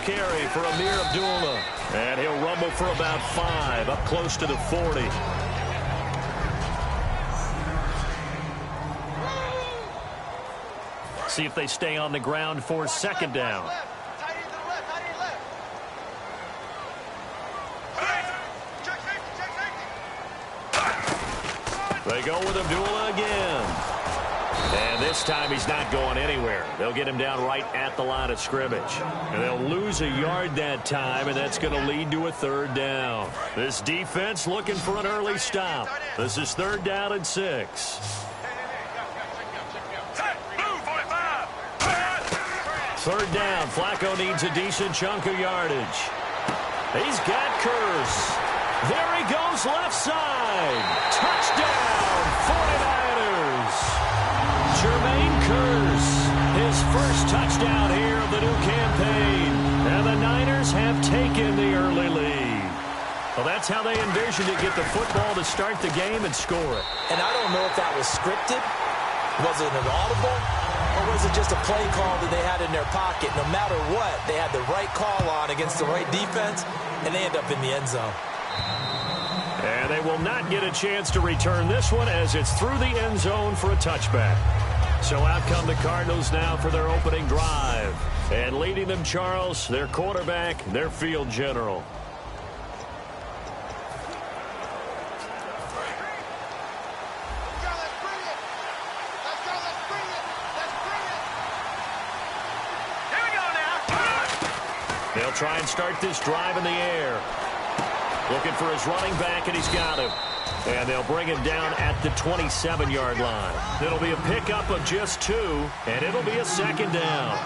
carry for Amir Abdullah. And he'll rumble for about 5, up close to the 40. See if they stay on the ground for 2nd down. They go with Abdullah again. And this time he's not going anywhere. They'll get him down right at the line of scrimmage. And they'll lose a yard that time, and that's going to lead to a 3rd down. This defense looking for an early stop. This is 3rd down and 6. 3rd down. Flacco needs a decent chunk of yardage. He's got Curse. There he goes left side. Touchdown, 49ers. Jermaine Curse, his first touchdown here of the new campaign. And the Niners have taken the early lead. Well, that's how they envisioned to get the football to start the game and score it. And I don't know if that was scripted. Was it an audible? Or was it just a play call that they had in their pocket? No matter what, they had the right call on against the right defense, and they end up in the end zone. And they will not get a chance to return this one as it's through the end zone for a touchback. So out come the Cardinals now for their opening drive. And leading them, Charles, their quarterback, their field general. They'll try and start this drive in the air. Looking for his running back, and he's got him. And they'll bring him down at the 27-yard line. It'll be a pickup of just 2, and it'll be a 2nd down.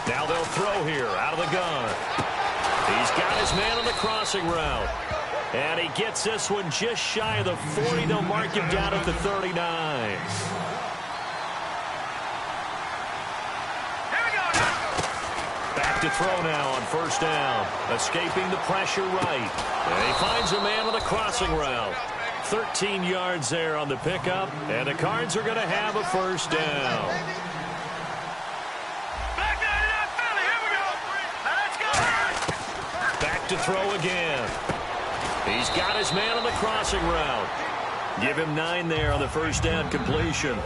Now they'll throw here out of the gun. He's got his man on the crossing route. And he gets this one just shy of the 40. They'll mark him down at the 39. To throw now on 1st down. Escaping the pressure right. And he finds a man on the crossing route. 13 yards there on the pickup. And the Cards are going to have a 1st down. Back to throw again. He's got his man on the crossing route. Give him 9 there on the 1st down completion.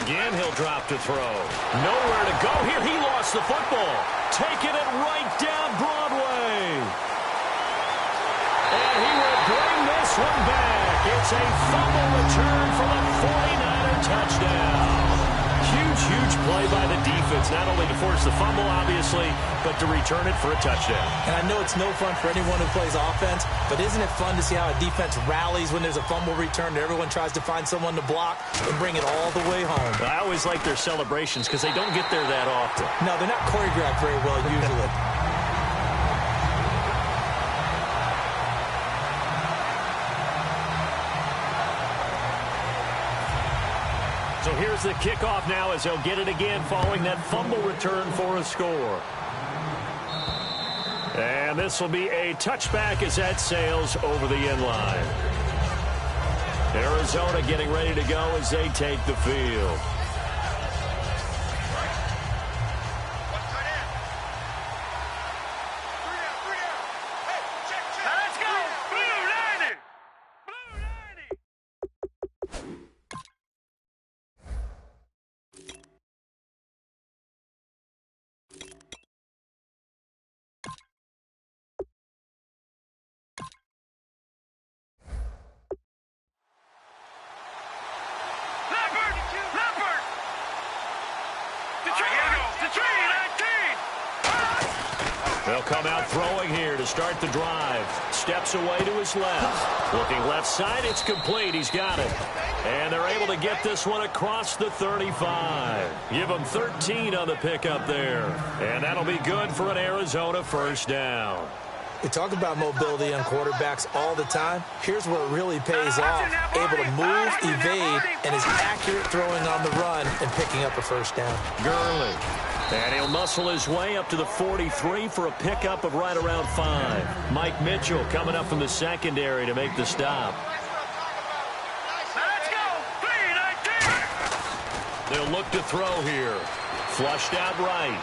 Again, he'll drop to throw. Nowhere to go here. He lost the football. Taking it right down Broadway. And he will bring this one back. It's a fumble return for the 49er touchdown. Huge play by the defense, not only to force the fumble, obviously, but to return it for a touchdown. And I know it's no fun for anyone who plays offense, but isn't it fun to see how a defense rallies when there's a fumble return and everyone tries to find someone to block and bring it all the way home? I always like their celebrations because they don't get there that often. No, they're not choreographed very well usually. So here's the kickoff now as they'll get it again following that fumble return for a score. And this will be a touchback as that sails over the end line. Arizona getting ready to go as they take the field. They'll come out throwing here to start the drive. Steps away to his left. Looking left side, it's complete. He's got it. And they're able to get this one across the 35. Give them 13 on the pickup there. And that'll be good for an Arizona 1st down. We talk about mobility on quarterbacks all the time. Here's where it really pays off. Able to move, evade, and is accurate throwing on the run and picking up a 1st down. Gurley And he'll muscle his way up to the 43 for a pickup of right around 5. Mike Mitchell coming up from the secondary to make the stop. Let's go. 3-19. They'll look to throw here. Flushed out right.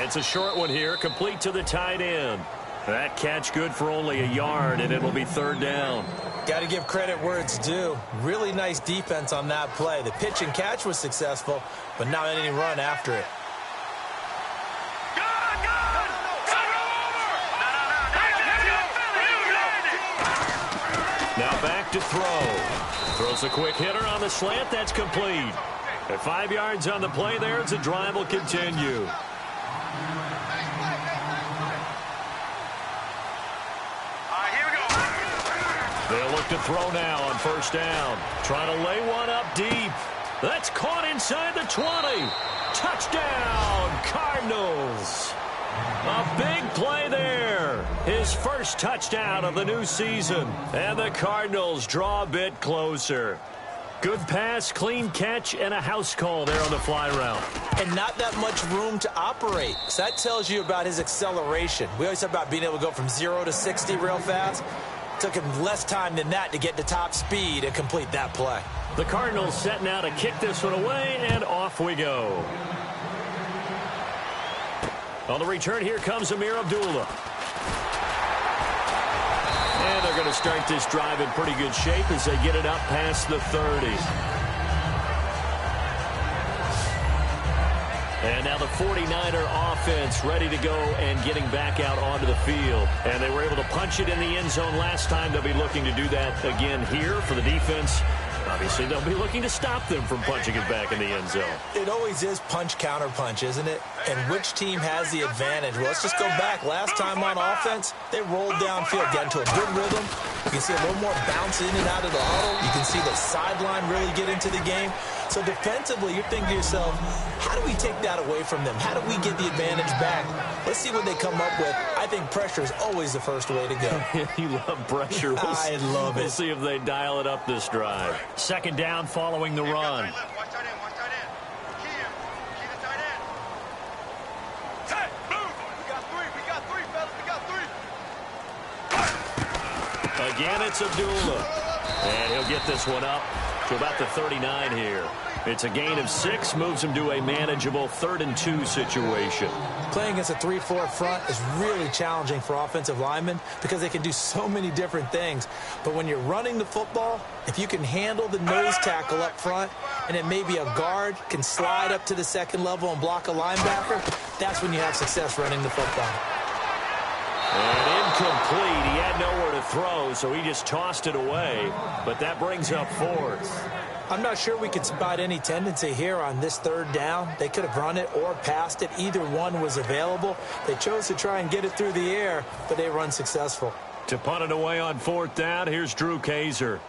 It's a short one here, complete to the tight end. That catch good for only a yard, and it'll be 3rd down. Got to give credit where it's due. Really nice defense on that play. The pitch and catch was successful, but not any run after it. Now back to throw. Throws a quick hitter on the slant. That's complete. At 5 yards on the play there, as the drive will continue. They'll look to throw now on 1st down. Trying to lay one up deep. That's caught inside the 20. Touchdown, Cardinals. A big play there. His first touchdown of the new season. And the Cardinals draw a bit closer. Good pass, clean catch, and a house call there on the fly route. And not that much room to operate. So that tells you about his acceleration. We always talk about being able to go from 0 to 60 real fast. Took him less time than that to get to top speed and complete that play. The Cardinals setting out to kick this one away, and off we go. On the return, here comes Amir Abdullah. And they're going to start this drive in pretty good shape as they get it up past the 30. And now the 49er offense ready to go and getting back out onto the field. And they were able to punch it in the end zone last time. They'll be looking to do that again here for the defense. Obviously, they'll be looking to stop them from punching it back in the end zone. It always is punch-counter-punch, isn't it? And which team has the advantage? Well, let's just go back. Last time on offense, they rolled downfield, got into a good rhythm. You can see a little more bounce in and out of the huddle. You can see the sideline really get into the game. So defensively, you're thinking to yourself, how do we take that away from them? How do we get the advantage back? Let's see what they come up with. I think pressure is always the first way to go. You love pressure. I love it. We'll see if they dial it up this drive. 2nd down following the run. Again, it's Abdullah. And he'll get this one up to about the 39 here. It's a gain of 6, moves him to a manageable 3rd and 2 situation. Playing against a 3-4 front is really challenging for offensive linemen because they can do so many different things. But when you're running the football, if you can handle the nose tackle up front and then maybe a guard can slide up to the 2nd level and block a linebacker, that's when you have success running the football. And incomplete. He had nowhere to throw, so he just tossed it away. But that brings up 4th. I'm not sure we could spot any tendency here on this 3rd down. They could have run it or passed it. Either one was available. They chose to try and get it through the air, but they run successful. To punt it away on 4th down, here's Drew Kaiser.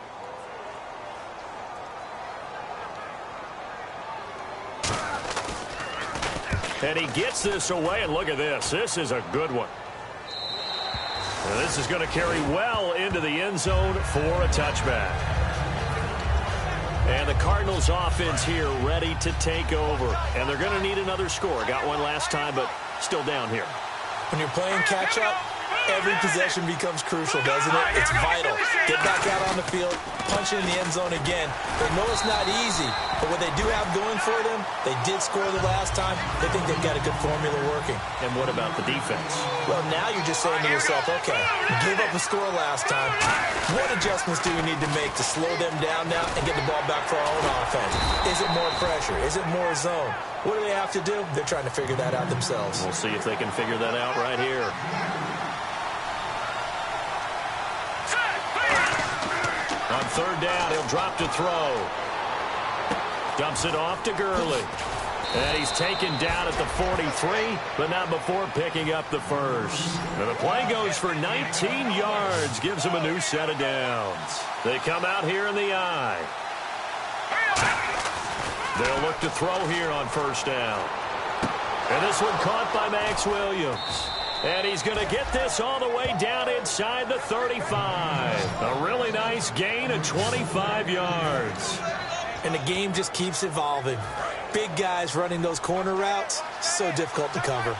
And he gets this away, and look at this. This is a good one. And this is going to carry well into the end zone for a touchback. And the Cardinals offense here ready to take over. And they're going to need another score. Got one last time, but still down here. When you're playing catch-up, every possession becomes crucial, doesn't it? It's vital. Get back out on the field, punch it in the end zone again. They know it's not easy, but what they do have going for them, they did score the last time. They think they've got a good formula working. And what about the defense? Well, now you're just saying to yourself, okay, give up a score last time. What adjustments do we need to make to slow them down now and get the ball back for our own offense? Is it more pressure? Is it more zone? What do they have to do? They're trying to figure that out themselves. We'll see if they can figure that out right here. On 3rd down, he'll drop to throw. Dumps it off to Gurley. And he's taken down at the 43, but not before picking up the first. And the play goes for 19 yards, gives him a new set of downs. They come out here in the eye. They'll look to throw here on 1st down. And this one caught by Max Williams. And he's going to get this all the way down inside the 35. A really nice gain of 25 yards. And the game just keeps evolving. Big guys running those corner routes, so difficult to cover.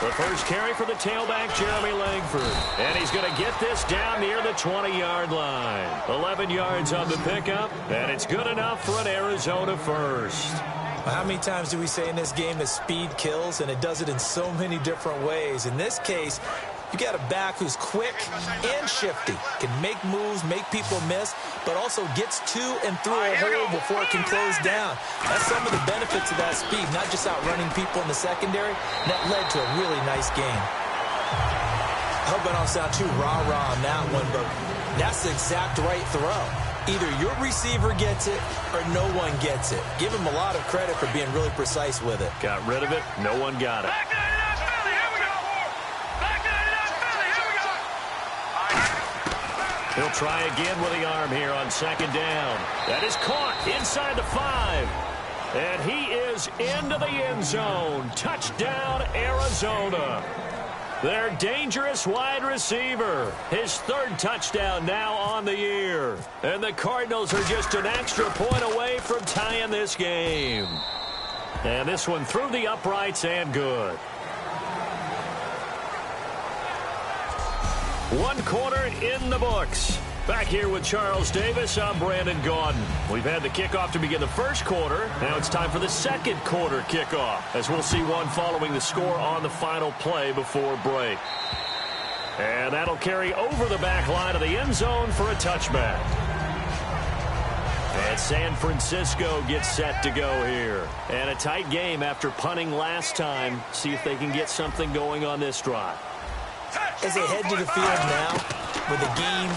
The first carry for the tailback, Jeremy Langford. And he's going to get this down near the 20-yard line. 11 yards on the pickup, and it's good enough for an Arizona first. How many times do we say in this game that speed kills, and it does it in so many different ways? In this case, you got a back who's quick and shifty, can make moves, make people miss, but also gets to and through a hole before it can close down. That's some of the benefits of that speed, not just outrunning people in the secondary. And that led to a really nice game. I hope I don't sound too rah-rah on that one, but that's the exact right throw. Either your receiver gets it or no one gets it. Give him a lot of credit for being really precise with it. Got rid of it. No one got it. He'll try again with the arm here on second down. That is caught inside the 5. And he is into the end zone. Touchdown, Arizona. Their dangerous wide receiver. His third touchdown now on the year. And the Cardinals are just an extra point away from tying this game. And this one through the uprights and good. One quarter in the books. Back here with Charles Davis, I'm Brandon Gaudin. We've had the kickoff to begin the first quarter. Now it's time for the second quarter kickoff, as we'll see one following the score on the final play before break. And that'll carry over the back line of the end zone for a touchback. And San Francisco gets set to go here. And a tight game after punting last time. See if they can get something going on this drive. As they head to the field now, with the game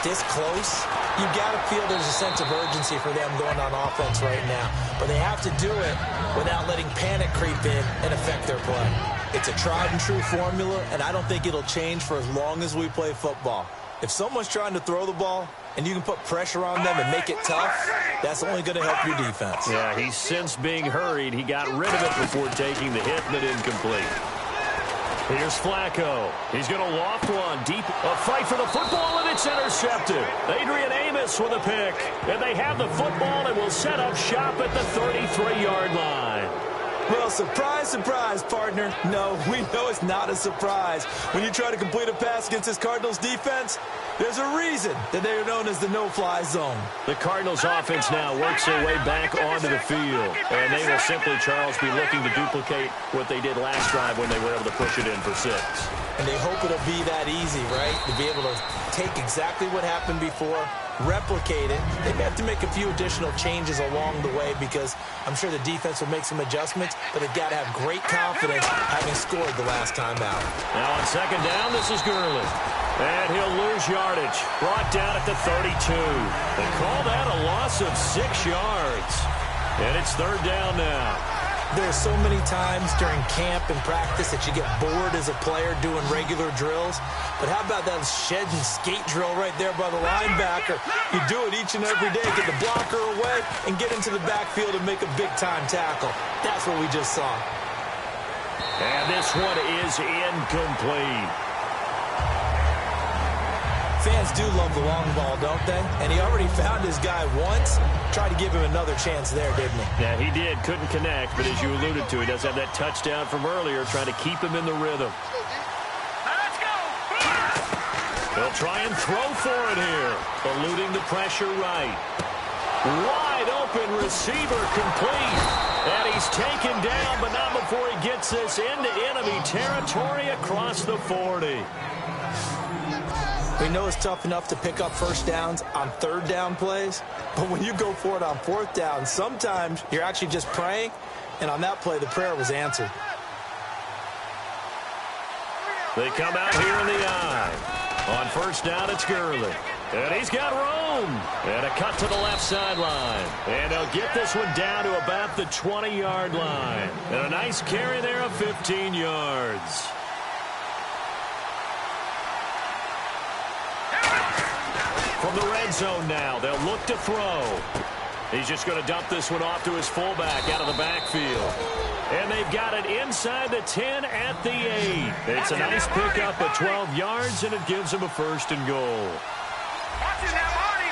this close, you've got to feel there's a sense of urgency for them going on offense right now. But they have to do it without letting panic creep in and affect their play. It's a tried and true formula, and I don't think it'll change for as long as we play football. If someone's trying to throw the ball and you can put pressure on them and make it tough, that's only going to help your defense. Yeah, he's since being hurried. He got rid of it before taking the hit, but incomplete. Here's Flacco. He's going to loft one deep. A fight for the football, and it's intercepted. Adrian Amos with a pick. And they have the football and will set up shop at the 33-yard line. Well, surprise, surprise, partner. No, we know it's not a surprise. When you try to complete a pass against this Cardinals defense, there's a reason that they are known as the no-fly zone. The Cardinals offense now works their way back onto the field. And they will simply, Charles, be looking to duplicate what they did last drive when they were able to push it in for 6. And they hope it'll be that easy, right? To be able to take exactly what happened before, replicate it. They may have to make a few additional changes along the way because I'm sure the defense will make some adjustments, but they've got to have great confidence having scored the last time out. Now on second down, this is Gurley. And he'll lose yardage. Brought down at the 32. They call that a loss of 6 yards. And it's third down now. There's so many times during camp and practice that you get bored as a player doing regular drills. But how about that shed and skate drill right there by the linebacker? You do it each and every day. Get the blocker away and get into the backfield and make a big-time tackle. That's what we just saw. And this one is incomplete. Fans do love the long ball, don't they? And he already found his guy once. Tried to give him another chance there, didn't he? Yeah, he did. Couldn't connect, but as you alluded to, he does have that touchdown from earlier, trying to keep him in the rhythm. Let's go! They'll try and throw for it here. Eluding the pressure right. Wide open receiver complete. And he's taken down, but not before he gets this into enemy territory across the 40. We know it's tough enough to pick up first downs on third down plays, but when you go for it on fourth down, sometimes you're actually just praying, and on that play, the prayer was answered. They come out here in the eye. On first down, it's Gurley. And he's got room. And a cut to the left sideline. And they'll get this one down to about the 20-yard line. And a nice carry there of 15 yards. From the red zone now, they'll look to throw. He's just going to dump this one off to his fullback out of the backfield. And they've got it inside the 10 at the 8. It's a nice pickup of 12 yards, and it gives them a first and goal. Watching that body.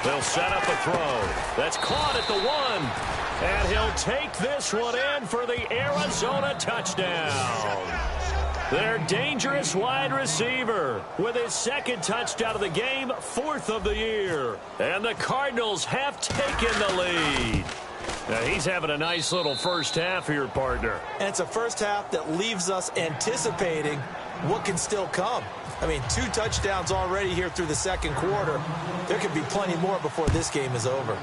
They'll set up a throw. That's caught at the 1. And he'll take this one in for the Arizona touchdown. Their dangerous wide receiver with his second touchdown of the game, 4th of the year. And the Cardinals have taken the lead. Now, he's having a nice little first half here, partner. And it's a first half that leaves us anticipating what can still come. I mean, 2 touchdowns already here through the second quarter. There could be plenty more before this game is over.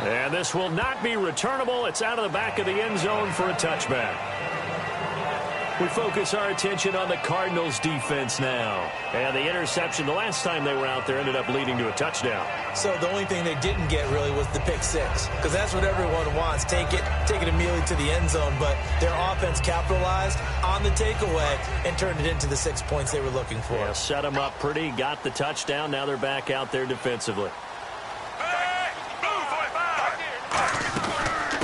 And this will not be returnable. It's out of the back of the end zone for a touchback. We focus our attention on the Cardinals defense now. And the interception the last time they were out there ended up leading to a touchdown. So the only thing they didn't get really was the pick 6. Because that's what everyone wants. Take it immediately to the end zone. But their offense capitalized on the takeaway and turned it into the 6 points they were looking for. Yeah, set them up pretty, got the touchdown. Now they're back out there defensively.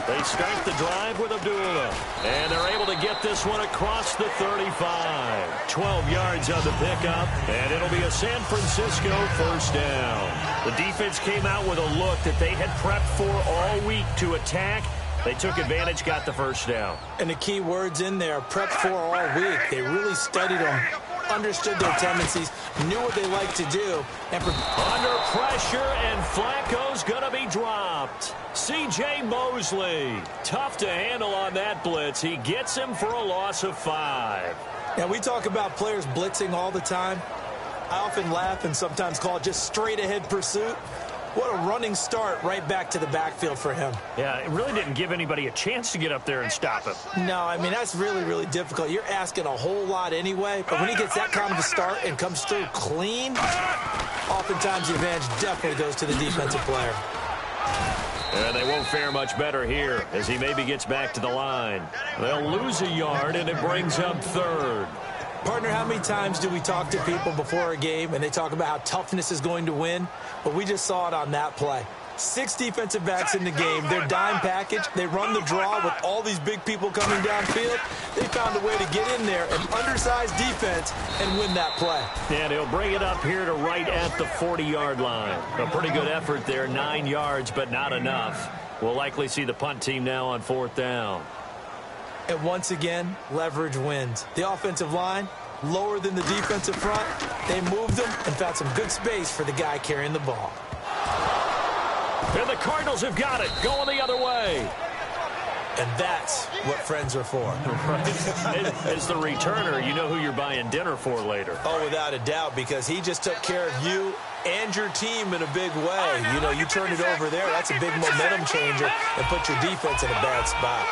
They start the drive with Abdullah. And they're able to get this one across the 35. 12 yards on the pickup. And it'll be a San Francisco first down. The defense came out with a look that they had prepped for all week to attack. They took advantage, got the first down. And the key words in there, prepped for all week. They really studied them, understood their tendencies, knew what they like to do. And under pressure, and Flacco's going to be dropped. C.J. Mosley, tough to handle on that blitz. He gets him for a loss of 5. Now, we talk about players blitzing all the time. I often laugh and sometimes call it just straight-ahead pursuit. What a running start right back to the backfield for him. Yeah, it really didn't give anybody a chance to get up there and stop him. No, I mean, that's really, really difficult. You're asking a whole lot anyway, but when he gets that kind of a start and comes through clean, oftentimes the advantage definitely goes to the defensive player. And they won't fare much better here as he maybe gets back to the line. They'll lose a yard, and it brings up 3rd. Partner, how many times do we talk to people before a game and they talk about how toughness is going to win? But we just saw it on that play. 6 defensive backs in the game. Their dime package. They run the draw with all these big people coming downfield. They found a way to get in there, an undersized defense, and win that play. And he'll bring it up here to right at the 40-yard line. A pretty good effort there, 9 yards, but not enough. We'll likely see the punt team now on 4th down. And once again, leverage wins. The offensive line, lower than the defensive front. They moved them and found some good space for the guy carrying the ball. And the Cardinals have got it, going the other way. And that's what friends are for. As the returner, you know who you're buying dinner for later. Oh, without a doubt, because he just took care of you and your team in a big way. You know, you turn it over there, that's a big momentum changer, and put your defense in a bad spot.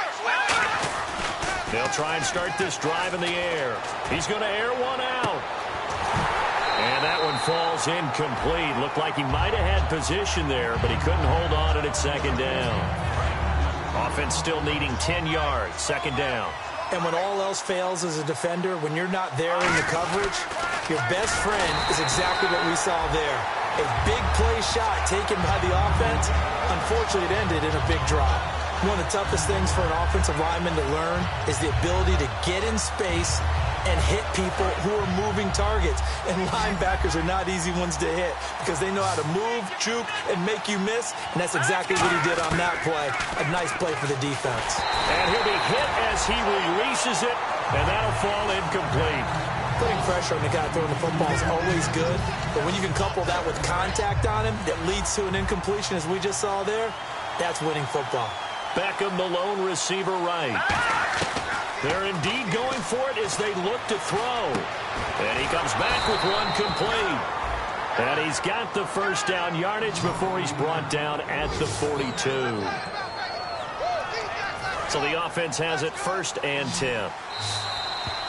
They'll try and start this drive in the air. He's going to air one out. And that one falls incomplete. Looked like he might have had position there, but he couldn't hold on at it 2nd down. Offense still needing 10 yards, 2nd down. And when all else fails as a defender, when you're not there in the coverage, your best friend is exactly what we saw there. A big play shot taken by the offense. Unfortunately, it ended in a big drop. One of the toughest things for an offensive lineman to learn is the ability to get in space and hit people who are moving targets. And linebackers are not easy ones to hit because they know how to move, juke, and make you miss. And that's exactly what he did on that play. A nice play for the defense. And he'll be hit as he releases it, and that'll fall incomplete. Putting pressure on the guy throwing the football is always good, but when you can couple that with contact on him that leads to an incompletion, as we just saw there, that's winning football. Beckham, the lone receiver right. They're indeed going for it as they look to throw. And he comes back with one complete. And he's got the first down yardage before he's brought down at the 42. So the offense has it 1st and 10.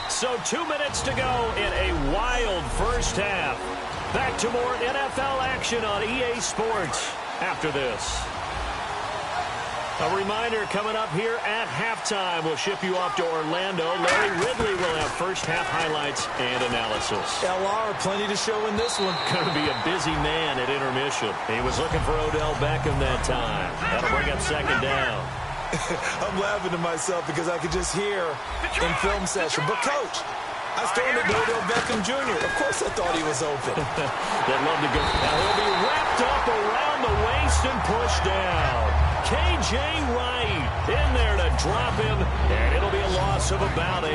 So 2 minutes to go in a wild first half. Back to more NFL action on EA Sports after this. A reminder coming up here at halftime. We'll ship you off to Orlando. Larry Ridley will have first half highlights and analysis. LR, plenty to show in this one. Going to be a busy man at intermission. He was looking for Odell Beckham that time. That'll bring up 2nd down. I'm laughing to myself because I could just hear in film session. But, Coach, I was throwing it to Odell Beckham Jr. Of course I thought he was open. They'd love to go. Now he'll be wrapped up around the waist and pushed down. K.J. Wright in there to drop him, and it'll be a loss of about 8.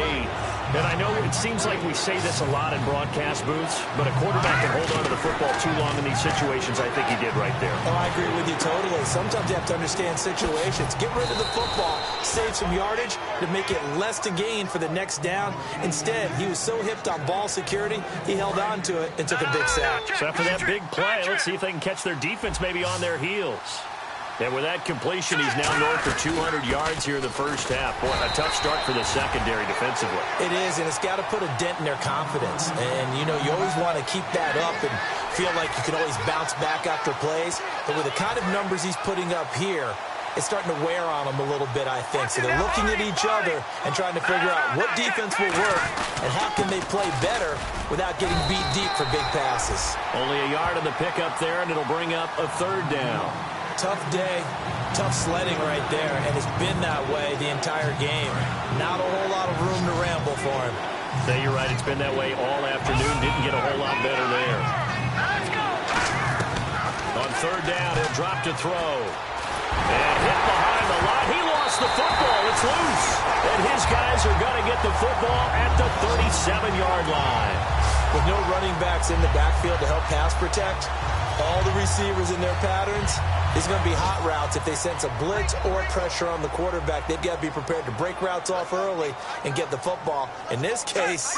And I know it seems like we say this a lot in broadcast booths, but a quarterback can hold on to the football too long in these situations. I think he did right there. Oh, I agree with you totally. Sometimes you have to understand situations. Get rid of the football, save some yardage to make it less to gain for the next down. Instead, he was so hipped on ball security, he held on to it and took a big sack. So after that big play, let's see if they can catch their defense maybe on their heels. And with that completion, he's now north of 200 yards here in the first half. Boy, a tough start for the secondary defensively. It is, and it's got to put a dent in their confidence. And, you know, you always want to keep that up and feel like you can always bounce back after plays. But with the kind of numbers he's putting up here, it's starting to wear on them a little bit, I think. So they're looking at each other and trying to figure out what defense will work and how can they play better without getting beat deep for big passes. Only a yard on the pickup there, and it'll bring up a 3rd down. Tough day, tough sledding right there, and it's been that way the entire game. Not a whole lot of room to ramble for him. Yeah, you're right. It's been that way all afternoon. Didn't get a whole lot better there. On 3rd down, he'll drop to throw. And hit behind the line. He lost the football. It's loose. And his guys are going to get the football at the 37-yard line. With no running backs in the backfield to help pass protect, all the receivers in their patterns, these are going to be hot routes. If they sense a blitz or pressure on the quarterback, they've got to be prepared to break routes off early and get the football. In this case,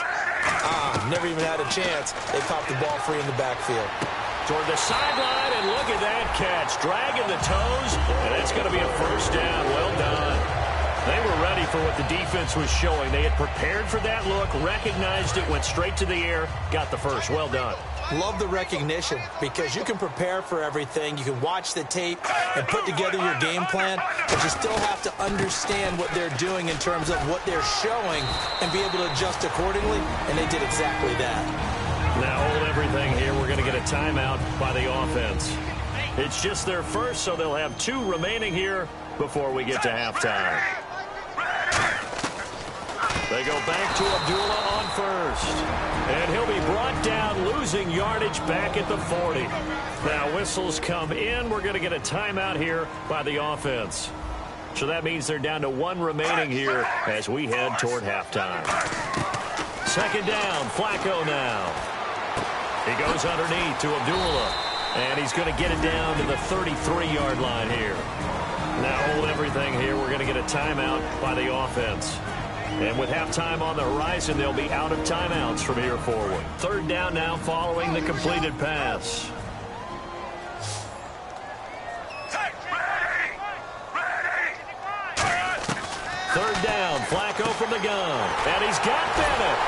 never even had a chance. They popped the ball free in the backfield. Toward the sideline, and look at that catch. Dragging the toes, and it's going to be a 1st down. Well done. They were ready for what the defense was showing. They had prepared for that look, recognized it, went straight to the air, got the first. Well done. Love the recognition because you can prepare for everything. You can watch the tape and put together your game plan, but you still have to understand what they're doing in terms of what they're showing and be able to adjust accordingly, and they did exactly that. Now hold everything here. We're going to get a timeout by the offense. It's just their first, so they'll have 2 remaining here before we get to halftime. They go back to Abdullah on 1st. And he'll be brought down, losing yardage back at the 40. Now whistles come in. We're going to get a timeout here by the offense. So that means they're down to 1 remaining here as we head toward halftime. 2nd down, Flacco now. He goes underneath to Abdullah, and he's going to get it down to the 33-yard line here. Now hold everything here. We're going to get a timeout by the offense. And with halftime on the horizon, they'll be out of timeouts from here forward. 3rd down now following the completed pass. Third down, Flacco from the gun. And he's got Bennett.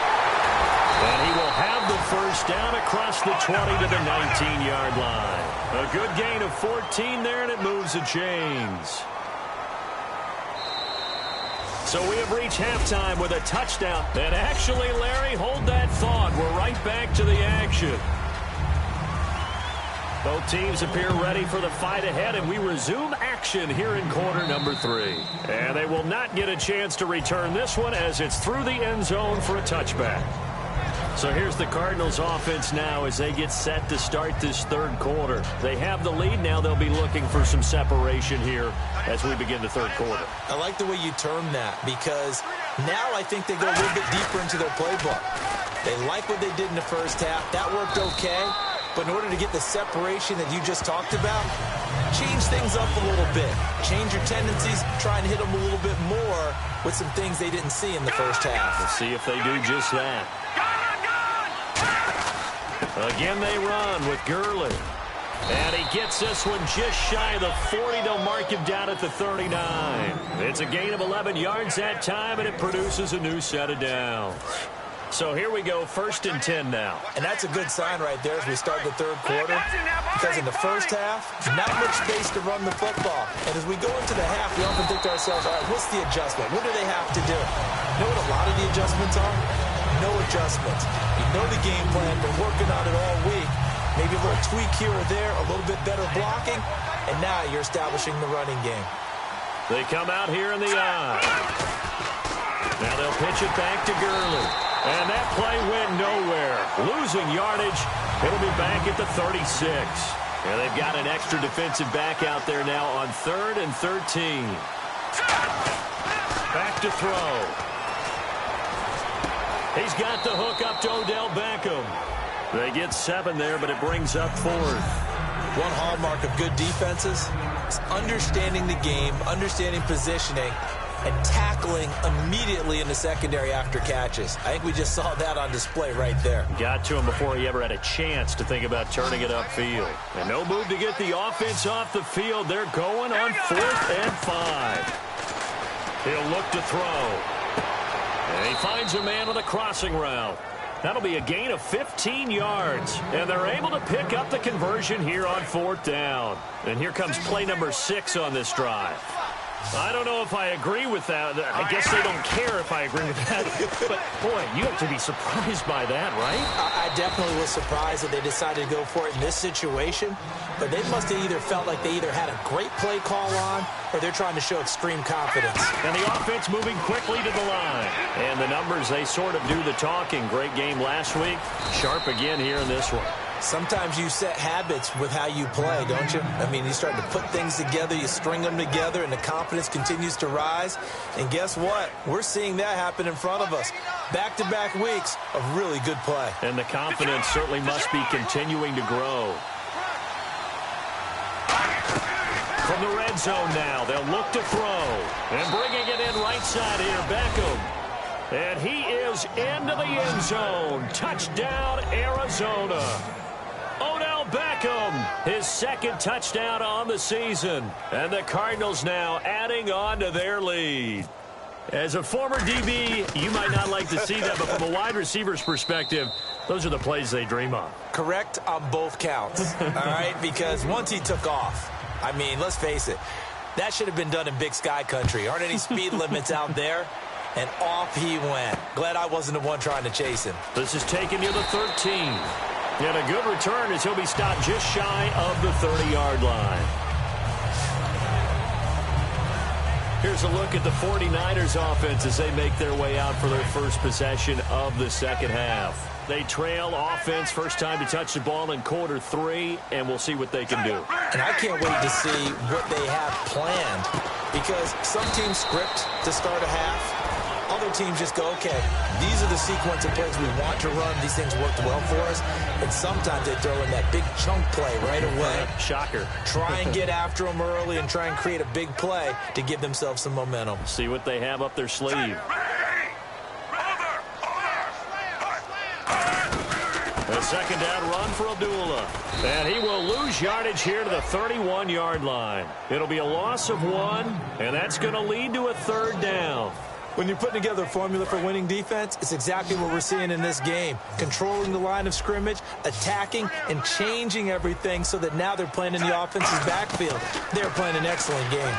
And he will have the first down across the 20 to the 19-yard line. A good gain of 14 there, and it moves the chains. So we have reached halftime with a touchdown. And actually, Larry, hold that thought. We're right back to the action. Both teams appear ready for the fight ahead, and we resume action here in quarter number 3. And they will not get a chance to return this one as it's through the end zone for a touchback. So here's the Cardinals offense now as they get set to start this 3rd quarter. They have the lead now. They'll be looking for some separation here as we begin the 3rd quarter. I like the way you term that because now I think they go a little bit deeper into their playbook. They like what they did in the first half. That worked okay. But in order to get the separation that you just talked about, change things up a little bit. Change your tendencies. Try and hit them a little bit more with some things they didn't see in the first half. Let's see if they do just that. Again, they run with Gurley. And he gets this one just shy of the 40. They'll mark him down at the 39. It's a gain of 11 yards that time, and it produces a new set of downs. So here we go, 1st and 10 now. And that's a good sign right there as we start the 3rd quarter. Because in the first half, not much space to run the football. And as we go into the half, we often think to ourselves, all right, what's the adjustment? What do they have to do? You know what a lot of the adjustments are? No adjustments. You know the game plan, been working on it all week. Maybe a little tweak here or there, a little bit better blocking, and now you're establishing the running game. They come out here in the eye. Now they'll pitch it back to Gurley. And that play went nowhere. Losing yardage. It'll be back at the 36. And they've got an extra defensive back out there now on 3rd and 13. Back to throw. He's got the hook up to Odell Beckham. They get 7 there, but it brings up 4th. One hallmark of good defenses is understanding the game, understanding positioning, and tackling immediately in the secondary after catches. I think we just saw that on display right there. Got to him before he ever had a chance to think about turning it upfield. And no move to get the offense off the field. They're going on 4th and 5. He'll look to throw. And he finds a man on the crossing route. That'll be a gain of 15 yards. And they're able to pick up the conversion here on 4th down. And here comes play number 6 on this drive. I don't know if I agree with that. I guess they don't care if I agree with that. But, boy, you have to be surprised by that, right? I definitely was surprised that they decided to go for it in this situation. But they must have either felt like they either had a great play call on or they're trying to show extreme confidence. And the offense moving quickly to the line. And the numbers, they sort of do the talking. Great game last week. Sharp again here in this one. Sometimes you set habits with how you play, don't you? I mean, you start to put things together, you string them together, and the confidence continues to rise. And guess what? We're seeing that happen in front of us. Back-to-back weeks of really good play. And the confidence certainly must be continuing to grow. From the red zone now, they'll look to throw. And bringing it in right side here, Beckham. And he is into the end zone. Touchdown, Arizona. Odell Beckham, his 2nd touchdown on the season. And the Cardinals now adding on to their lead. As a former DB, you might not like to see that, but from a wide receiver's perspective, those are the plays they dream of. Correct on both counts, all right? Because once he took off, I mean, let's face it, that should have been done in Big Sky country. Aren't any speed limits out there? And off he went. Glad I wasn't the one trying to chase him. This is taken near the 13. And a good return as he'll be stopped just shy of the 30-yard line. Here's a look at the 49ers offense as they make their way out for their first possession of the second half. They trail offense, first time to touch the ball in quarter 3, and we'll see what they can do. And I can't wait to see what they have planned, because some teams script to start a half. Other teams just go, okay, these are the sequence of plays we want to run. These things worked well for us. And sometimes they throw in that big chunk play right away. Shocker. Try and get after them early and try and create a big play to give themselves some momentum. See what they have up their sleeve. A second down run for Abdullah. And he will lose yardage here to the 31-yard line. It'll be a loss of 1, and that's going to lead to a 3rd down. When you're putting together a formula for winning defense, it's exactly what we're seeing in this game. Controlling the line of scrimmage, attacking, and changing everything so that now they're playing in the offense's backfield. They're playing an excellent game.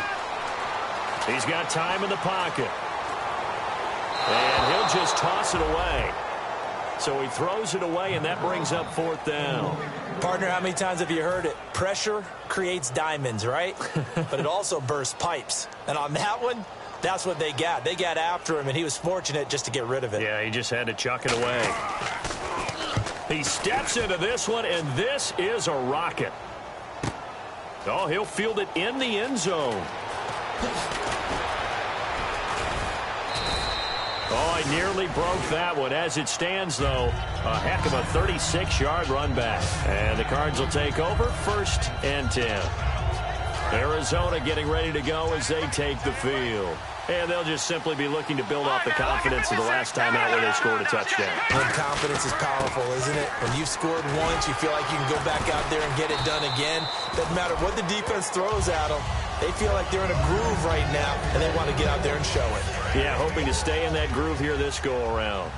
He's got time in the pocket. And he'll just toss it away. So he throws it away, and that brings up 4th down. Partner, how many times have you heard it? Pressure creates diamonds, right? But it also bursts pipes. And on that one, that's what they got. They got after him, and he was fortunate just to get rid of it. Yeah, he just had to chuck it away. He steps into this one, and this is a rocket. Oh, he'll field it in the end zone. Oh, he nearly broke that one. As it stands, though, a heck of a 36-yard run back. And the Cards will take over 1st and 10. Arizona getting ready to go as they take the field. And they'll just simply be looking to build off the confidence of the last time out where they scored a touchdown. And confidence is powerful, isn't it? When you've scored once, you feel like you can go back out there and get it done again. Doesn't matter what the defense throws at them. They feel like they're in a groove right now, and they want to get out there and show it. Yeah, hoping to stay in that groove here this go-around.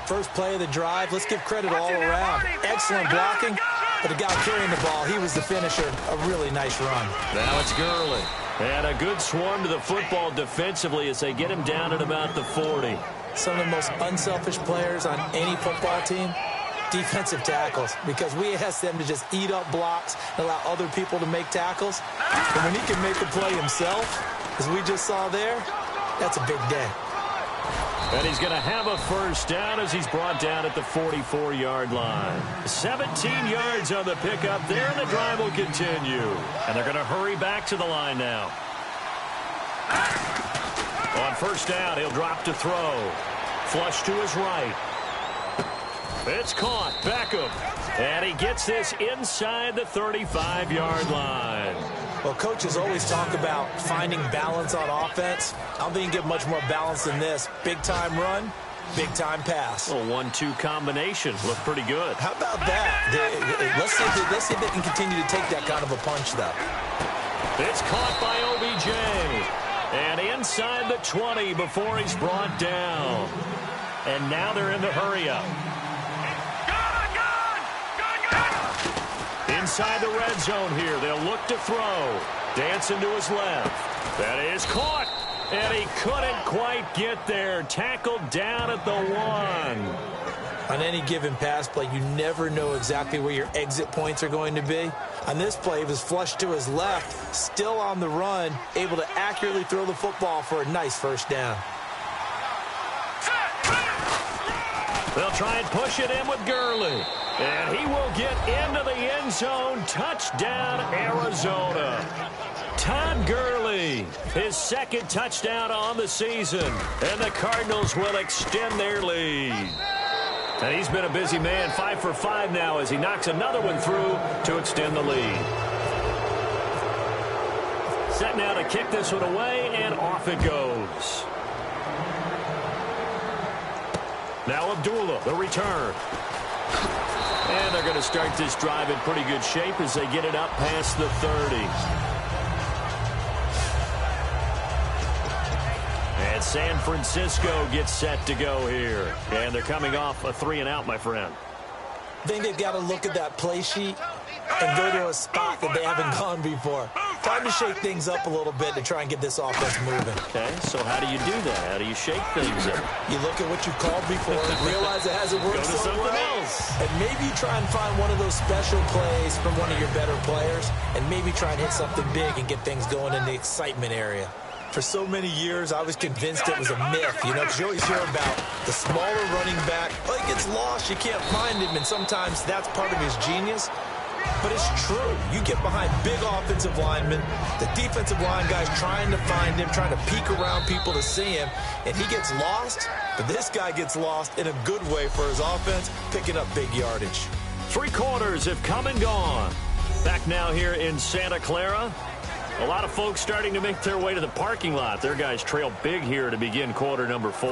First play of the drive, let's give credit all around. Excellent blocking, but the guy carrying the ball, he was the finisher. A really nice run. Now it's Gurley. And a good swarm to the football defensively as they get him down at about the 40. Some of the most unselfish players on any football team, defensive tackles, because we ask them to just eat up blocks and allow other people to make tackles. And when he can make the play himself, as we just saw there, that's a big day. And he's going to have a first down as he's brought down at the 44-yard line. 17 yards on the pickup there, and the drive will continue. And they're going to hurry back to the line now. On first down, he'll drop to throw. Flush to his right. It's caught. Beckham. And he gets this inside the 35-yard line. Well, coaches always talk about finding balance on offense. I don't think you can get much more balance than this. Big-time run, big-time pass. A 1-2 combination. Looked pretty good. How about that? Let's see if they can continue to take that kind of a punch, though. It's caught by OBJ. And inside the 20 before he's brought down. And now they're in the hurry-up. Inside the red zone here. They'll look to throw. Dancing to his left. That is caught. And he couldn't quite get there. Tackled down at the 1. On any given pass play, you never know exactly where your exit points are going to be. On this play, he was flushed to his left, still on the run, able to accurately throw the football for a nice first down. They'll try and push it in with Gurley. And he will get into the end zone. Touchdown, Arizona. Todd Gurley, his second touchdown on the season. And the Cardinals will extend their lead. And he's been a busy man, 5 for 5 now as he knocks another one through to extend the lead. Set now to kick this one away, and off it goes. Now Abdullah, the return. And they're going to start this drive in pretty good shape as they get it up past the 30. And San Francisco gets set to go here. And they're coming off a 3-and-out, my friend. I think they've got to look at that play sheet and go to a spot that they haven't gone before. Time to shake things up a little bit to try and get this offense moving. Okay, so how do you do that? How do you shake things up? You look at what you called before, realize it hasn't worked somewhere else. And maybe you try and find one of those special plays from one of your better players, and maybe try and hit something big and get things going in the excitement area. For so many years, I was convinced it was a myth, you know, because you always hear about the smaller running back. Oh, he gets lost, you can't find him, and sometimes that's part of his genius. But it's true. You get behind big offensive linemen, the defensive line guys trying to find him, trying to peek around people to see him, and he gets lost. But this guy gets lost in a good way for his offense, picking up big yardage. 3 quarters have come and gone. Back now here in Santa Clara. A lot of folks starting to make their way to the parking lot. Their guys trail big here to begin quarter number 4.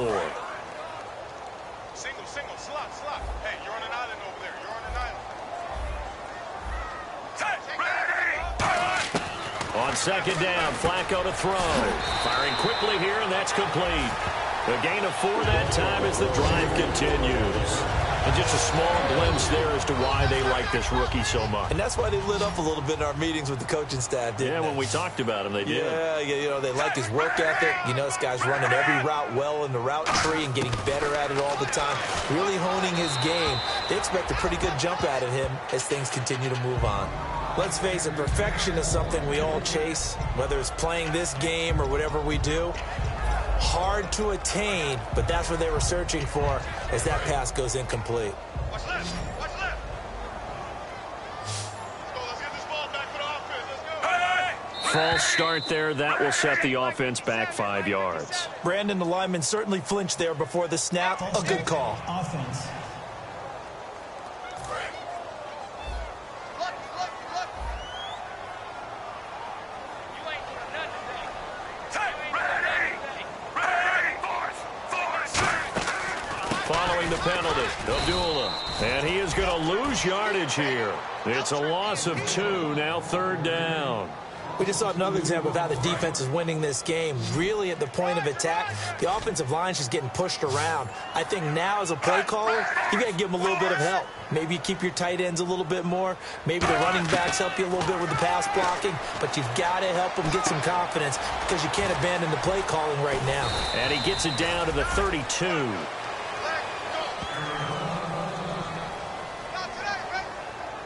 Single, slot. Hey, you're on an island over there. You're on an island. On second down, Flacco to throw. Firing quickly here, and that's complete. The gain of 4 that time as the drive continues. And just a small glimpse there as to why they like this rookie so much. And that's why they lit up a little bit in our meetings with the coaching staff, didn't they? Yeah, when we talked about him, they did. Yeah, you know, they like his work ethic. You know, this guy's running every route well in the route tree and getting better at it all the time, really honing his game. They expect a pretty good jump out of him as things continue to move on. Let's face it, perfection is something we all chase, whether it's playing this game or whatever we do. Hard to attain, but that's what they were searching for as that pass goes incomplete. Watch left. Let's get this ball back for the offense. Let's go. False start there. That will set the offense back 5 yards. Brandon, the lineman, certainly flinched there before the snap. A good call. Offense. Following the penalty, Abdullah. And he is going to lose yardage here. It's a loss of 2, now 3rd down. We just saw another example of how the defense is winning this game. Really at the point of attack, the offensive line is just getting pushed around. I think now as a play caller, you got to give them a little bit of help. Maybe you keep your tight ends a little bit more. Maybe the running backs help you a little bit with the pass blocking. But you've got to help them get some confidence because you can't abandon the play calling right now. And he gets it down to the 32.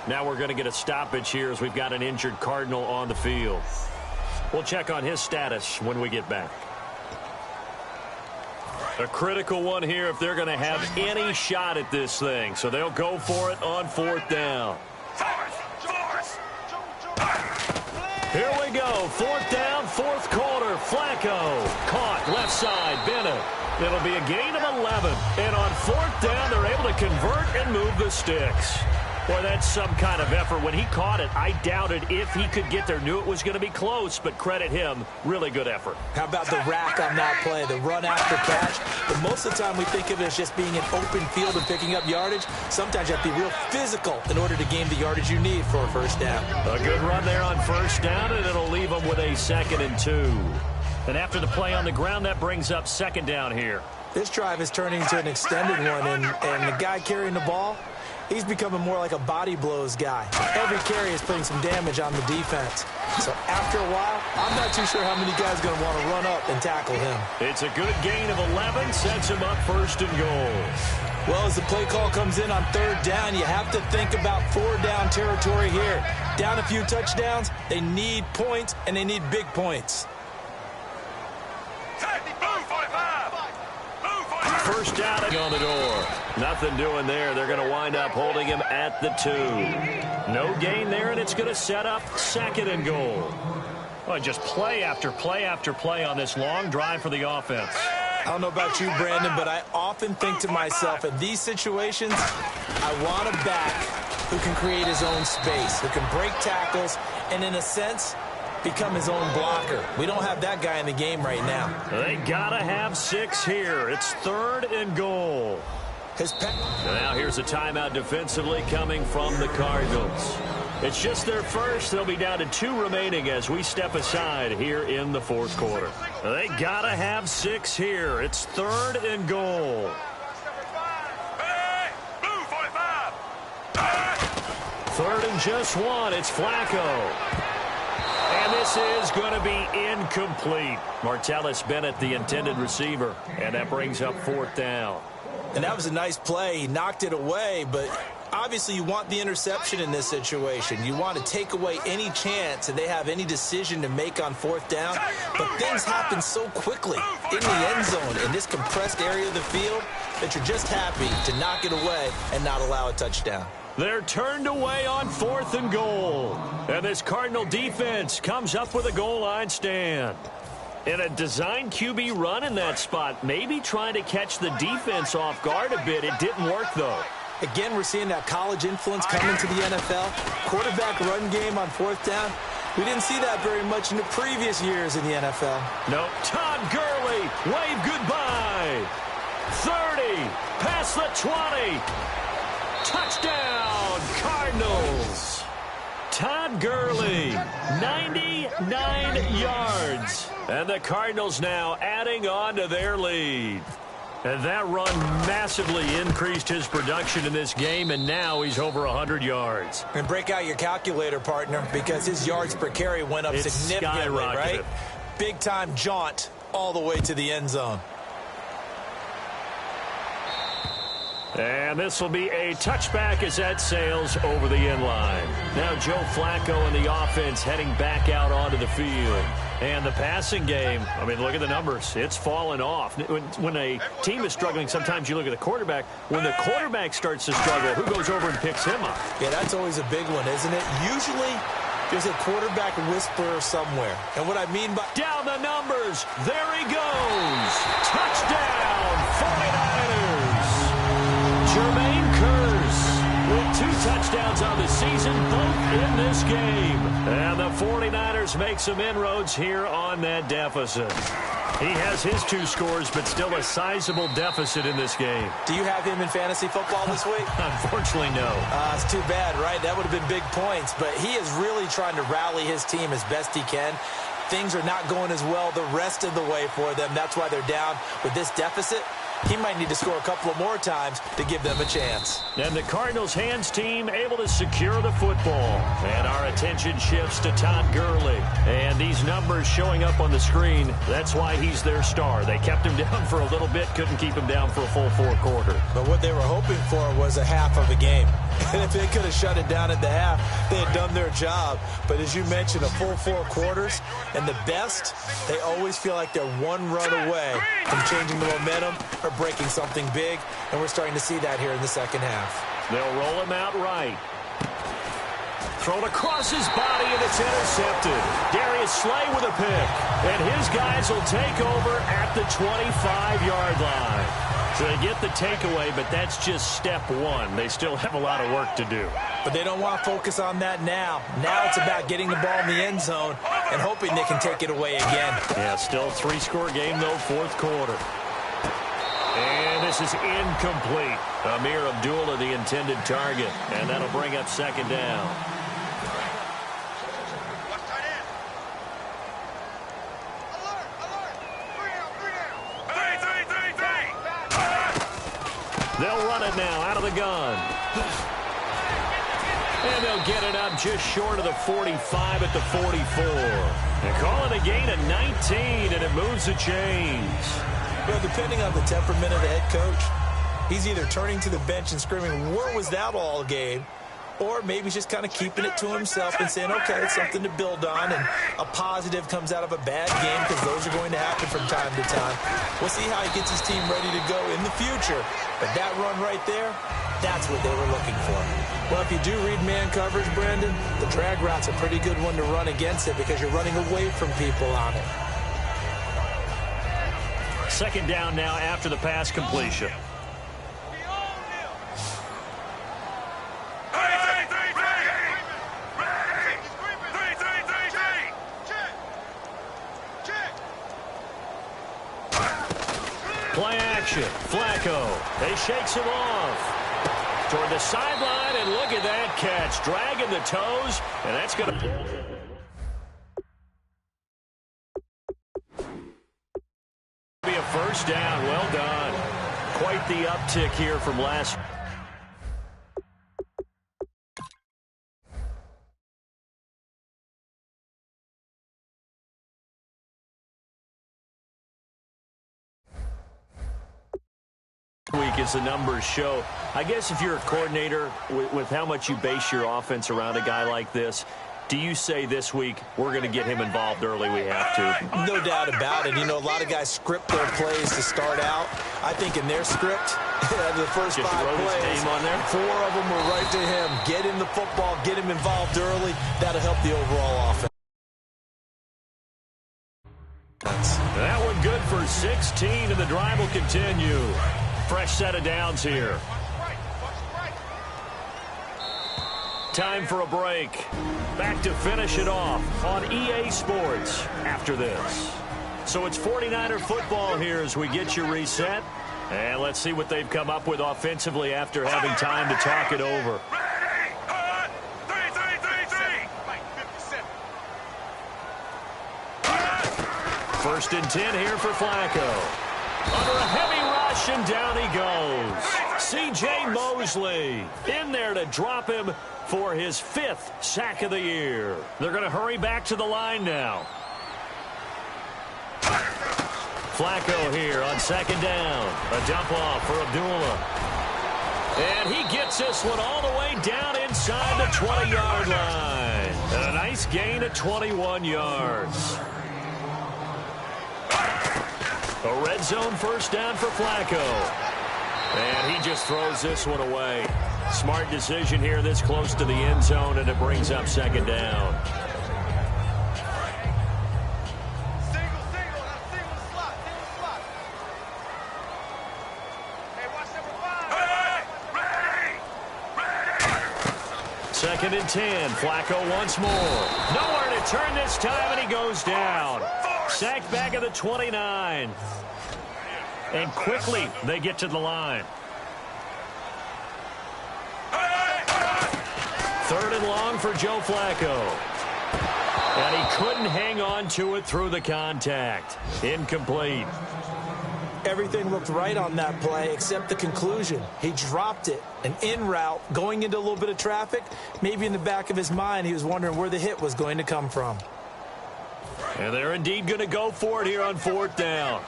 Now we're going to get a stoppage here as we've got an injured Cardinal on the field. We'll check on his status when we get back. A critical one here if they're going to have any shot at this thing. So they'll go for it on 4th down. Here we go. 4th down, 4th quarter. Flacco caught left side. Bennett. It'll be a gain of 11. And on 4th down, they're able to convert and move the sticks. Boy, that's some kind of effort. When he caught it, I doubted if he could get there. Knew it was going to be close, but credit him. Really good effort. How about the rack on that play, the run after catch? But most of the time we think of it as just being an open field and picking up yardage. Sometimes you have to be real physical in order to gain the yardage you need for a first down. A good run there on 1st down, and it'll leave them with a 2nd and 2. And after the play on the ground, that brings up 2nd down here. This drive is turning into an extended one, and the guy carrying the ball, he's becoming more like a body blows guy. Every carry is putting some damage on the defense. So after a while, I'm not too sure how many guys are going to want to run up and tackle him. It's a good gain of 11, sets him up 1st and goal. Well, as the play call comes in on 3rd down, you have to think about 4-down territory here. Down a few touchdowns, they need points, and they need big points. 1st down on the door. Nothing doing there. They're going to wind up holding him at the 2. No gain there, and it's going to set up 2nd and goal. Well, just play after play after play on this long drive for the offense. I don't know about you, Brandon, but I often think to myself, in these situations, I want a back who can create his own space, who can break tackles, and in a sense, become his own blocker. We don't have that guy in the game right now. They gotta have 6 here. It's 3rd and goal. Now here's a timeout defensively coming from the Cardinals. It's just their first. They'll be down to 2 remaining as we step aside here in the 4th quarter. They gotta have 6 here. It's 3rd and goal. 3rd and just 1. It's Flacco. And this is going to be incomplete. Martellus Bennett, the intended receiver. And that brings up 4th down. And that was a nice play. He knocked it away, but obviously you want the interception in this situation. You want to take away any chance that they have any decision to make on 4th down. But things happen so quickly in the end zone in this compressed area of the field that you're just happy to knock it away and not allow a touchdown. They're turned away on 4th and goal. And this Cardinal defense comes up with a goal line stand. In a design QB run in that spot, maybe trying to catch the defense off guard a bit. It didn't work, though. Again, we're seeing that college influence come into the NFL. Quarterback run game on 4th down. We didn't see that very much in the previous years in the NFL. No, Todd Gurley, wave goodbye. 30, past the 20. Touchdown, Cardinals. Todd Gurley, 99 yards. And the Cardinals now adding on to their lead. And that run massively increased his production in this game, and now he's over 100 yards. And break out your calculator, partner, because his yards per carry went up significantly, right? Big-time jaunt all the way to the end zone. And this will be a touchback as that sails over the end line. Now Joe Flacco and the offense heading back out onto the field. And the passing game, I mean, look at the numbers. It's fallen off. When a team is struggling, sometimes you look at the quarterback. When the quarterback starts to struggle, who goes over and picks him up? Yeah, that's always a big one, isn't it? Usually there's a quarterback whisperer somewhere. And what I mean by... Down the numbers. There he goes. Touchdown, 49ers. Jermaine Kearse with 2 touchdowns on the season, both in this game. And the 49ers make some inroads here on that deficit. He has his 2 scores, but still a sizable deficit in this game. Do you have him in fantasy football this week? Unfortunately, no. It's too bad, right? That would have been big points. But he is really trying to rally his team as best he can. Things are not going as well the rest of the way for them. That's why they're down with this deficit. he might need to score a couple of more times to give them a chance. And the Cardinals hands team able to secure the football. And our attention shifts to Todd Gurley. And these numbers showing up on the screen, that's why he's their star. They kept him down for a little bit, couldn't keep him down for a full 4 quarters. But what they were hoping for was a half of a game. And if they could have shut it down at the half, they had done their job. But as you mentioned, a full 4 quarters, and the best, they always feel like they're one run away from changing the momentum or breaking something big, and we're starting to see that here in the second half. They'll roll him out right. Thrown across his body, and it's intercepted. Darius Slay with a pick, and his guys will take over at the 25-yard line. So they get the takeaway, but that's just step one. They still have a lot of work to do. But they don't want to focus on that now. Now it's about getting the ball in the end zone and hoping they can take it away again. Yeah, still a 3-score game, though, 4th quarter. And this is incomplete. Amir Abdullah, the intended target, and that'll bring up 2nd down. They'll run it now out of the gun. And they'll get it up just short of the 45 at the 44. And call it a gain of 19, and it moves the chains. Well, depending on the temperament of the head coach, he's either turning to the bench and screaming, where was that all game? Or maybe he's just kind of keeping it to himself and saying, okay, it's something to build on, and a positive comes out of a bad game because those are going to happen from time to time. We'll see how he gets his team ready to go in the future. But that run right there, that's what they were looking for. Well, if you do read man coverage, Brandon, the drag route's a pretty good one to run against it because you're running away from people on it. 2nd down now after the pass completion. Play action. Flacco. He shakes him off. Toward the sideline, and look at that catch. Dragging the toes, and that's going to be a 1st down. Well done. Quite the uptick here from last. Week as the numbers show. I guess if you're a coordinator with how much you base your offense around a guy like this, do you say this week we're going to get him involved early? We have to. No doubt about it. You know, a lot of guys script their plays to start out. I think in their script, the first just 5 plays, name on there. 4 of them were right to him. Get him the football, get him involved early. That'll help the overall offense. That one good for 16, and the drive will continue. Fresh set of downs here. Time for a break. Back to finish it off on EA Sports after this. So it's 49er football here as we get you reset. And let's see what they've come up with offensively after having time to talk it over. 1st and 10 here for Flacco. Under a heavy rush, and down he goes. C.J. Mosley in there to drop him for his 5th sack of the year. They're going to hurry back to the line now. Flacco here on 2nd down. A dump off for Abdullah. And he gets this one all the way down inside the 20-yard line. And a nice gain of 21 yards. A red zone 1st down for Flacco. And he just throws this one away. Smart decision here this close to the end zone, and it brings up 2nd down. Second and 10. Flacco once more. Nowhere to turn this time, and he goes down. Sacked back at the 29. And quickly they get to the line. 3rd and long for Joe Flacco. And he couldn't hang on to it through the contact. Incomplete. Everything looked right on that play except the conclusion. He dropped it, an in route, going into a little bit of traffic. Maybe in the back of his mind, he was wondering where the hit was going to come from. And they're indeed going to go for it here on 4th down.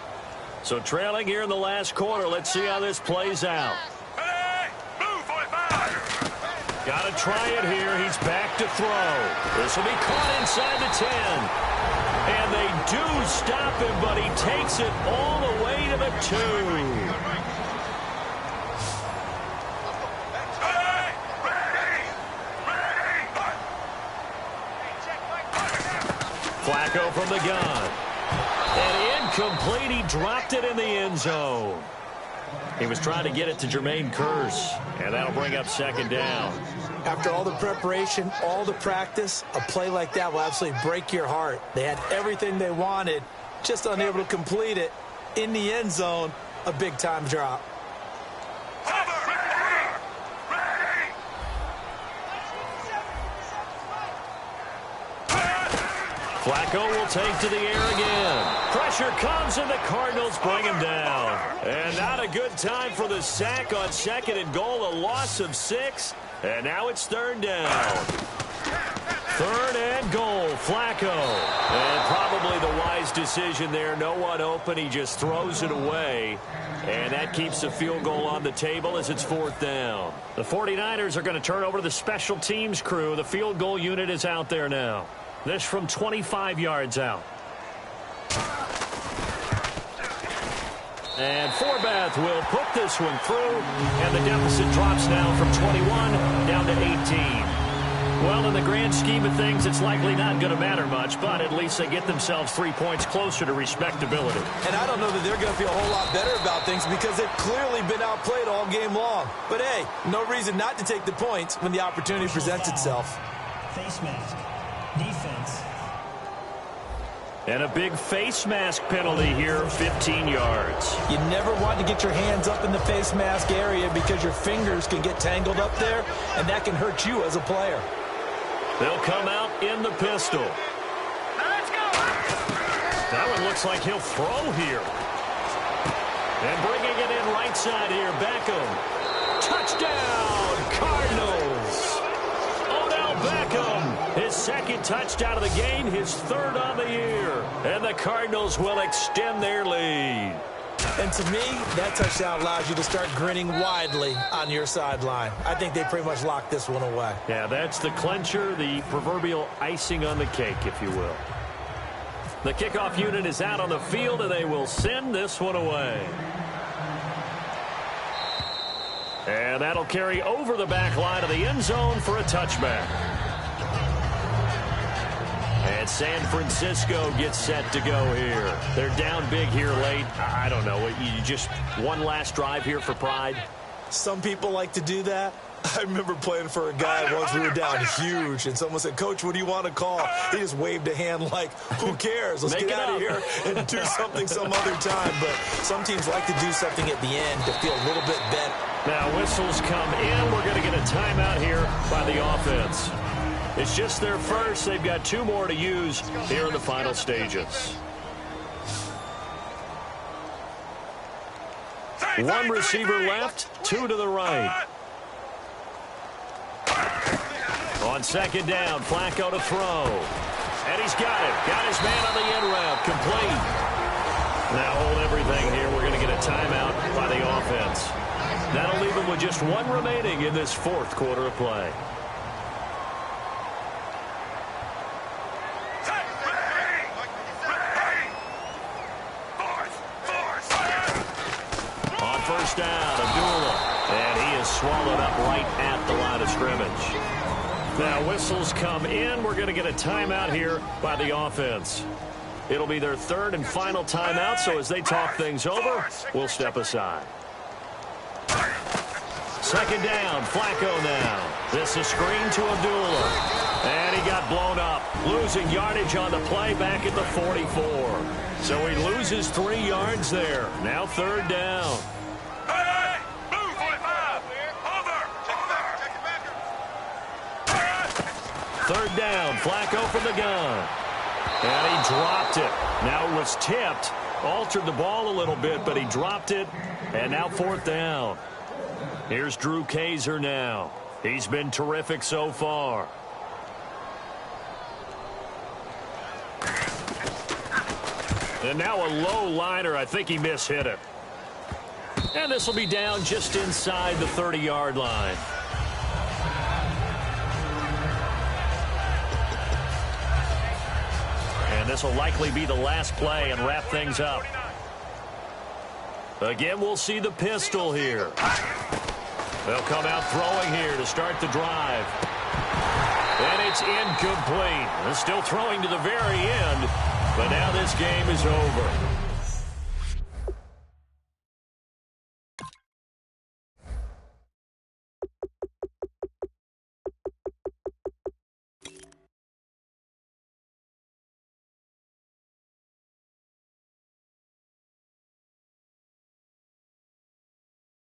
So trailing here in the last quarter. Let's see how this plays out. Got to try it here. He's back to throw. This will be caught inside the 10. And they do stop him, but he takes it all the way to the 2. Flacco from the gun. And incomplete. He dropped it in the end zone. He was trying to get it to Jermaine Kearse, and that'll bring up 2nd down. After all the preparation, all the practice, a play like that will absolutely break your heart. They had everything they wanted, just unable to complete it. In the end zone, a big-time drop. Flacco will take to the air again. Pressure comes, and the Cardinals bring him down. And not a good time for the sack on 2nd and goal, a loss of 6. And now it's 3rd down. 3rd and goal, Flacco. And probably the wise decision there. No one open. He just throws it away. And that keeps the field goal on the table as it's 4th down. The 49ers are going to turn over to the special teams crew. The field goal unit is out there now. This from 25 yards out. And Forbath will put this one through, and the deficit drops now from 21 down to 18. Well, in the grand scheme of things, it's likely not going to matter much, but at least they get themselves 3 points closer to respectability. And I don't know that they're going to feel a whole lot better about things because they've clearly been outplayed all game long. But, hey, no reason not to take the points when the opportunity presents itself. Face mask. Defense. And a big face mask penalty here, 15 yards. You never want to get your hands up in the face mask area because your fingers can get tangled up there, and that can hurt you as a player. They'll come out in the pistol. Let's go. That one looks like he'll throw here. And bringing it in right side here, Beckham. Touchdown, Cardinals. Odell Beckham, his 2nd touchdown of the game, his 3rd on the year. And the Cardinals will extend their lead. And to me, that touchdown allows you to start grinning widely on your sideline. I think they pretty much locked this one away. Yeah, that's the clincher, the proverbial icing on the cake, if you will. The kickoff unit is out on the field, and they will send this one away. And that'll carry over the back line of the end zone for a touchback. And San Francisco gets set to go here. They're down big here late. I don't know. You just one last drive here for pride? Some people like to do that. I remember playing for a guy once. We were down huge, and someone said, "Coach, what do you want to call?" He just waved a hand like, who cares? Let's get out of here and do something some other time. But some teams like to do something at the end to feel a little bit better. Now whistles come in. We're going to get a timeout here by the offense. It's just their first. They've got 2 more to use here in the final stages. One receiver left, 2 to the right. On 2nd down, Flacco to throw. And he's got it. Got his man on the end route. Complete. Now hold everything here. We're going to get a timeout by the offense. That'll leave them with just 1 remaining in this 4th quarter of play. On 1st down, Abdullah. And he is swallowed up right at the line of scrimmage. Now whistles come in. We're going to get a timeout here by the offense. It'll be their 3rd and final timeout, so as they talk things over, we'll step aside. 2nd down, Flacco now. This is screen to Abdullah. And he got blown up, losing yardage on the play back at the 44. So he loses 3 yards there. Now 3rd down. Hey, move, 45. Over. Check it back. 3rd down, Flacco from the gun. And he dropped it. Now it was tipped, Altered the ball a little bit, but he dropped it. And now 4th down. Here's Drew Kaiser now. He's been terrific so far. And now a low liner. I think he mishit it. And this will be down just inside the 30-yard line. And this will likely be the last play and wrap things up. Again, we'll see the pistol here. They'll come out throwing here to start the drive. And it's incomplete. They're still throwing to the very end, but now this game is over.